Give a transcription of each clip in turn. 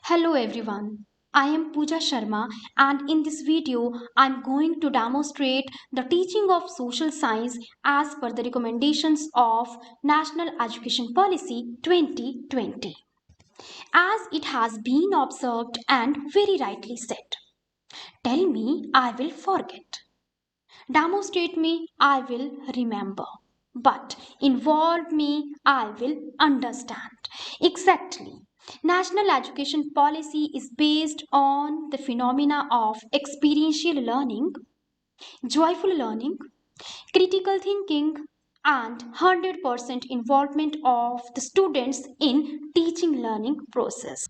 Hello everyone, I am Pooja Sharma and in this video I am going to demonstrate the teaching of social science as per the recommendations of National Education Policy 2020. As it has been observed and very rightly said, tell me I will forget. Demonstrate me I will remember. But involve me I will understand. Exactly. National education policy is based on the phenomena of experiential learning, joyful learning, critical thinking, and 100% involvement of the students in teaching learning process.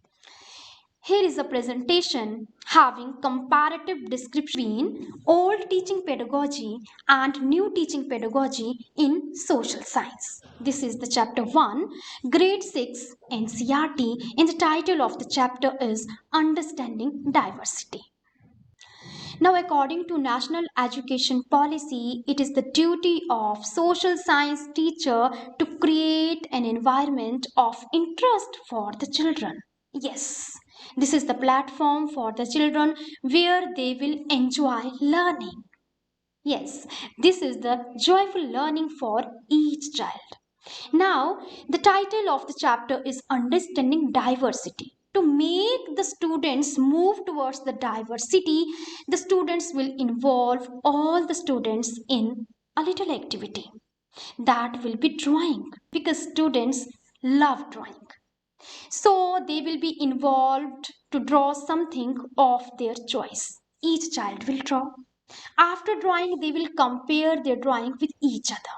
Here is a presentation having comparative description between old teaching pedagogy and new teaching pedagogy in social science. This is the chapter 1, grade 6 NCERT, and the title of the chapter is Understanding Diversity. Now, according to National Education Policy, it is the duty of social science teacher to create an environment of interest for the children. Yes, this is the platform for the children where they will enjoy learning. Yes, this is the joyful learning for each child. Now, the title of the chapter is Understanding Diversity. To make the students move towards the diversity, the students will involve all the students in a little activity. That will be drawing because students love drawing. So they will be involved to draw something of their choice. Each child will draw. After drawing, they will compare their drawing with each other.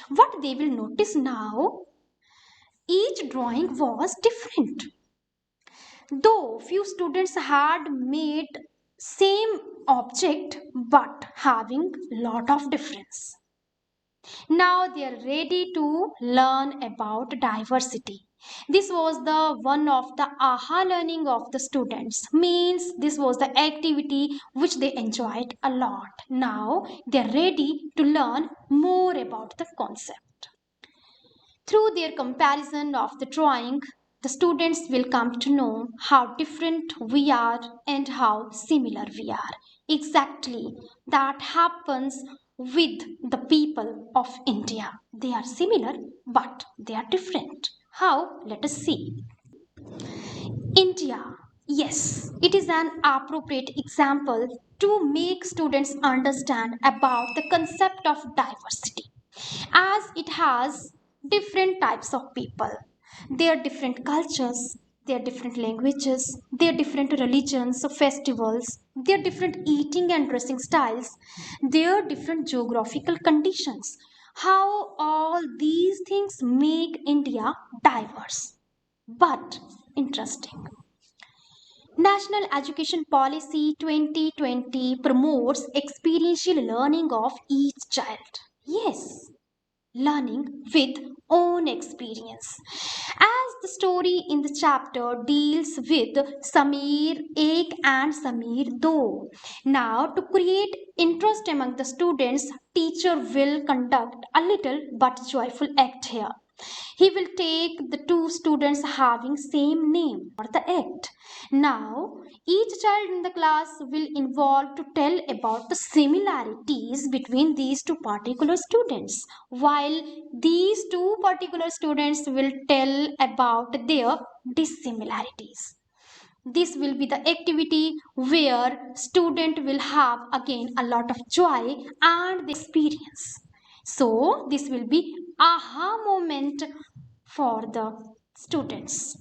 What they will notice now, each drawing was different. Though few students had made same object but having lot of difference. Now they are ready to learn about diversity. This was the one of the aha learning of the students. Means this was the activity which they enjoyed a lot. Now they are ready to learn more about the concept. Through their comparison of the drawing, the students will come to know how different we are and how similar we are. Exactly, that happens with the people of India. They are similar, but they are different. How? Let us see. India. Yes, it is an appropriate example to make students understand about the concept of diversity as it has different types of people, their different cultures, their different languages, their different religions, festivals, their different eating and dressing styles, their different geographical conditions, how all these things make India diverse but interesting. National Education Policy 2020 promotes experiential learning of each child. Yes, learning with own experience. As the story in the chapter deals with Samir Ek and Samir Do. Now, to create interest among the students, teacher will conduct a little but joyful act here. He will take the two students having same name for the act. Now, each child in the class will involve to tell about the similarities between these two particular students, while these two particular students will tell about their dissimilarities. This will be the activity where student will have again a lot of joy and the experience. So this will be aha moment for the students.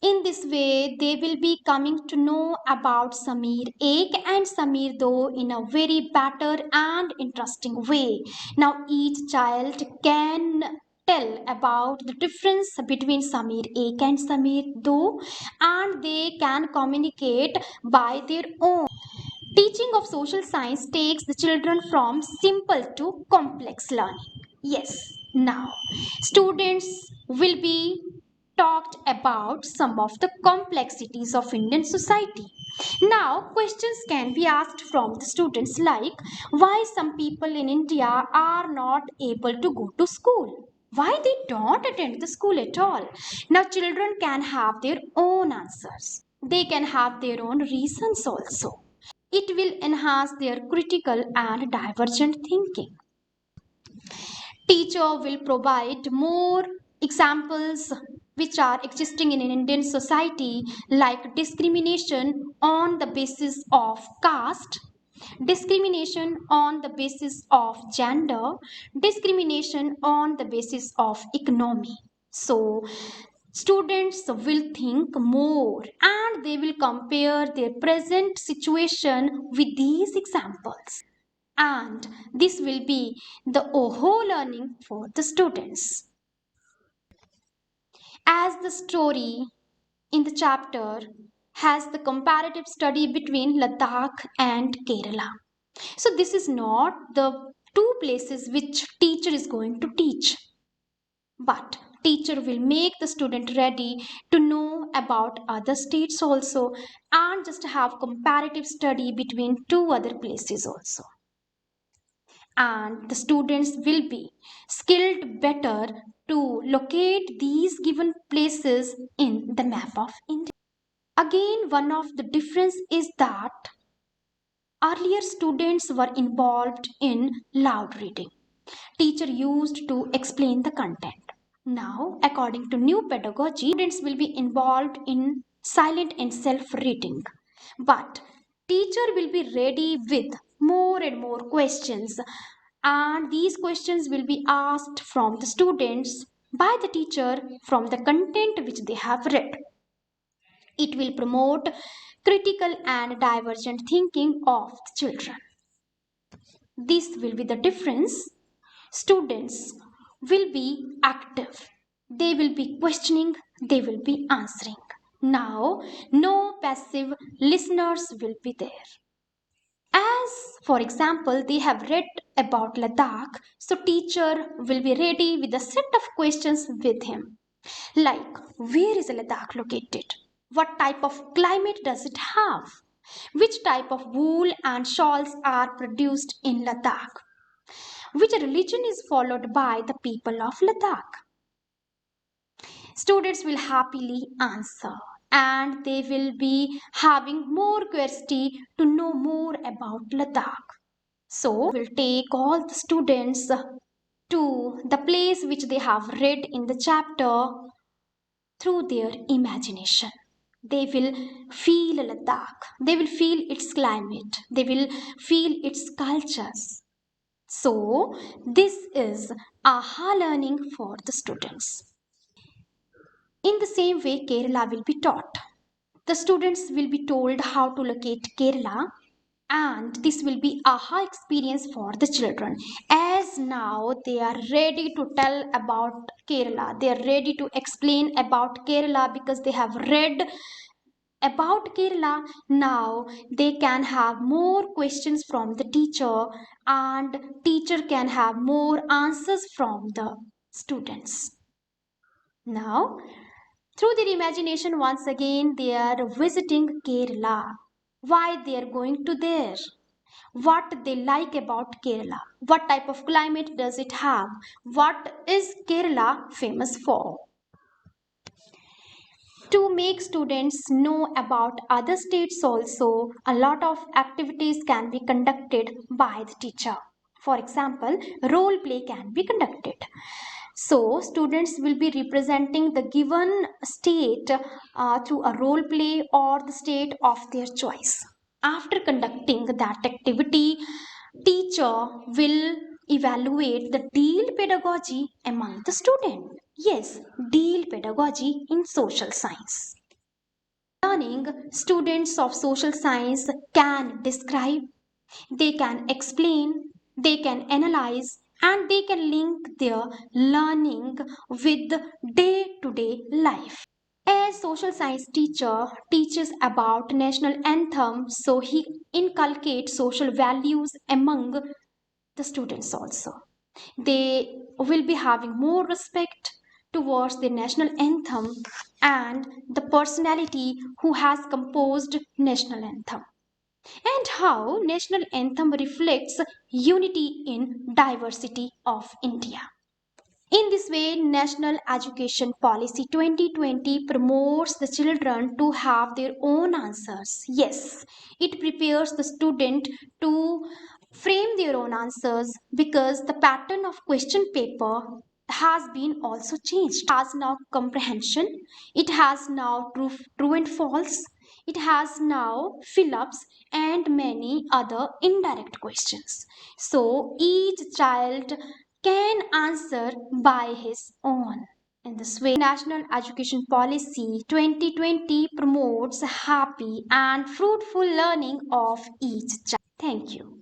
In this way, they will be coming to know about Samir Ek and Samir Do in a very better and interesting way. Now, each child can tell about the difference between Samir Ek and Samir Do, and they can communicate by their own. Teaching of social science takes the children from simple to complex learning. Yes, now students will be talked about some of the complexities of Indian society. Now, questions can be asked from the students like why some people in India are not able to go to school. Why they don't attend the school at all? Now, children can have their own answers. They can have their own reasons also. It will enhance their critical and divergent thinking. Teacher will provide more examples which are existing in Indian society, like discrimination on the basis of caste, discrimination on the basis of gender, discrimination on the basis of economy. So students will think more and they will compare their present situation with these examples, and this will be the OHO learning for the students. As the story in the chapter has the comparative study between Ladakh and Kerala. So this is not the two places which teacher is going to teach, but teacher will make the student ready to know about other states also, and just have comparative study between two other places also, and the students will be skilled better to locate these given places in the map of India. Again, one of the difference is that earlier students were involved in loud reading. Teacher used to explain the content. Now, according to new pedagogy, students will be involved in silent and self reading. But teacher will be ready with more and more questions, and these questions will be asked from the students by the teacher from the content which they have read. It will promote critical and divergent thinking of the children. This will be the difference. Students will be active. They will be questioning, they will be answering. Now, no passive listeners will be there. As, for example, they have read about Ladakh, so teacher will be ready with a set of questions with him. Like, where is Ladakh located? What type of climate does it have? Which type of wool and shawls are produced in Ladakh? Which religion is followed by the people of Ladakh? Students will happily answer, and they will be having more curiosity to know more about Ladakh. So, we'll take all the students to the place which they have read in the chapter through their imagination. They will feel Ladakh, they will feel its climate, they will feel its cultures. So, this is AHA learning for the students. In the same way, Kerala will be taught. The students will be told how to locate Kerala, and this will be AHA experience for the children, as now they are ready to tell about Kerala. They are ready to explain about Kerala because they have read about Kerala. Now they can have more questions from the teacher, and teacher can have more answers from the students. Now, through their imagination, once again they are visiting Kerala. Why they are going to there? What they like about Kerala? What type of climate does it have? What is Kerala famous for? To make students know about other states also, a lot of activities can be conducted by the teacher. For example, role play can be conducted. So, students will be representing the given state through a role play or the state of their choice. After conducting that activity, teacher will evaluate the deal pedagogy among the student. Yes, deal pedagogy in social science. Learning, students of social science can describe, they can explain, they can analyze, and they can link their learning with day-to-day life. A social science teacher teaches about national anthem, so he inculcates social values among the students also. They will be having more respect towards the national anthem and the personality who has composed national anthem, and how national anthem reflects unity in diversity of India. In this way, National Education Policy 2020 promotes the children to have their own answers. Yes, it prepares the student to frame their own answers because the pattern of question paper has been also changed. It has now comprehension, it has now true and false, it has now fill-ups and many other indirect questions. So each child can answer by his own. In this way, National Education Policy 2020 promotes happy and fruitful learning of each child. Thank you.